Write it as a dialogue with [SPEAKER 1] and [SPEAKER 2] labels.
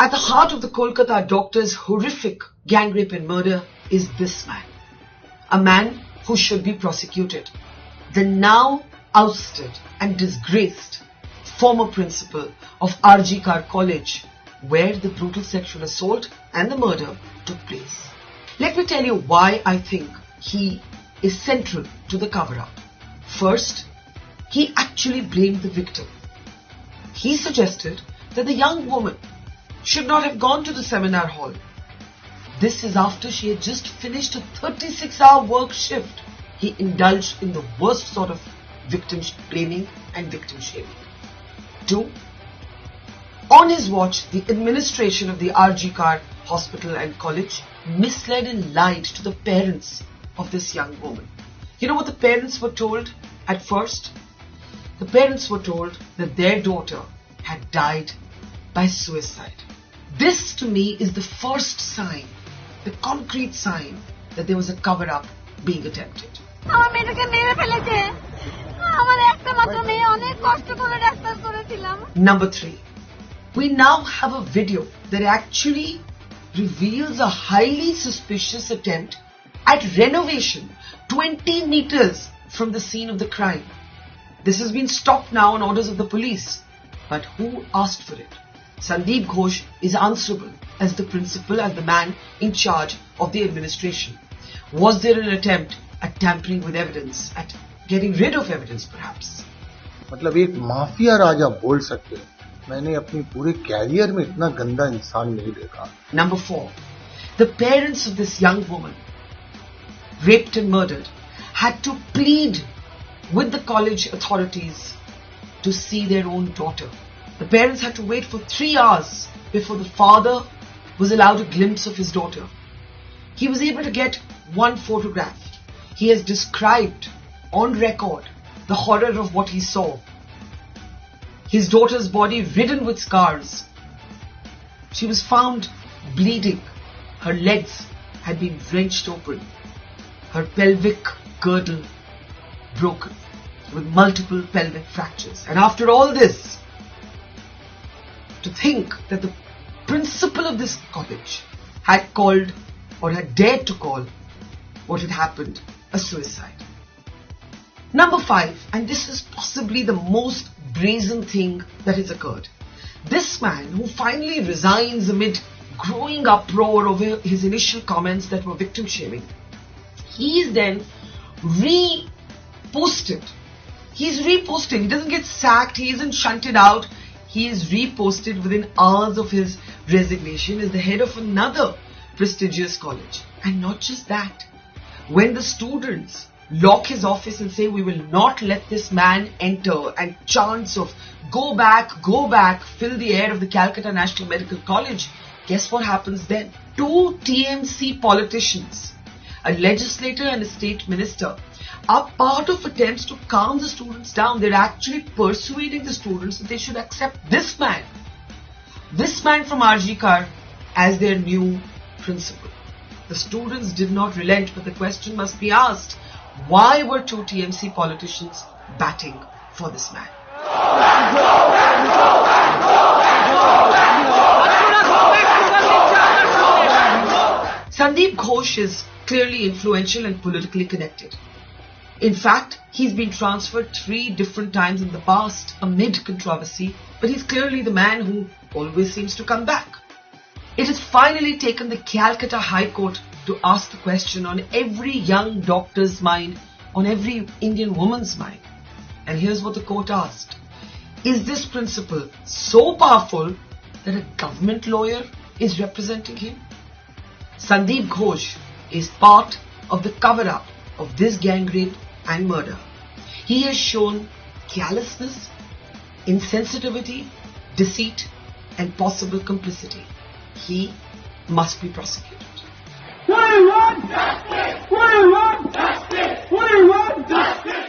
[SPEAKER 1] At the heart of the Kolkata doctor's horrific gang rape and murder is this man. A man who should be prosecuted. The now ousted and disgraced former principal of RG Kar College, where the brutal sexual assault and the murder took place. Let me tell you why I think he is central to the cover-up. First, he actually blamed the victim. He suggested that the young woman should not have gone to the seminar hall. This is after she had just finished a 36-hour work shift. He indulged in the worst sort of victim blaming and victim shaming. 2. On his watch, the administration of the RG Kar Hospital and College misled and lied to the parents of this young woman. You know what the parents were told at first? The parents were told that their daughter had died by suicide. This to me is the first sign, the concrete sign that there was a cover-up being attempted. Number 3. We now have a video that actually reveals a highly suspicious attempt at renovation 20 meters from the scene of the crime. This has been stopped now on orders of the police. But who asked for it? Sandeep Ghosh is answerable as the principal and the man in charge of the administration. Was there an attempt at tampering with evidence, at getting rid of evidence perhaps?
[SPEAKER 2] मतलब एक mafia राजा बोल सकते हैं, मैंने अपनी पूरे career में इतना गंदा इंसान नहीं देखा.
[SPEAKER 1] Number 4. The parents of this young woman, raped and murdered, had to plead with the college authorities to see their own daughter. The parents had to wait for 3 hours before the father was allowed a glimpse of his daughter. He was able to get one photograph. He has described on record the horror of what he saw. His daughter's body ridden with scars. She was found bleeding. Her legs had been wrenched open. Her pelvic girdle broken with multiple pelvic fractures. And after all this, to think that the principal of this college had called or had dared to call what had happened a suicide. Number 5, and this is possibly the most brazen thing that has occurred. This man who finally resigns amid growing uproar over his initial comments that were victim shaming, he is then reposted. He's reposted. He doesn't get sacked. He isn't shunted out. He is reposted within hours of his resignation as the head of another prestigious college. And not just that. When the students lock his office and say, we will not let this man enter, and chants of go back, fill the air of the Calcutta National Medical College, guess what happens then? 2 TMC politicians, a legislator and a state minister, are part of attempts to calm the students down. They're actually persuading the students that they should accept this man from RG Kar as their new principal. The students did not relent, but the question must be asked, why were 2 TMC politicians batting for this man? Sandeep Ghosh is clearly influential and politically connected. In fact, he's been transferred 3 different times in the past amid controversy, but he's clearly the man who always seems to come back. It has finally taken the Calcutta High Court to ask the question on every young doctor's mind, on every Indian woman's mind. And here's what the court asked. Is this principal so powerful that a government lawyer is representing him? Sandeep Ghosh is part of the cover-up of this gang rape and murder. He has shown callousness, insensitivity, deceit, and possible complicity. He must be prosecuted.
[SPEAKER 3] We want justice! We want justice! We want justice!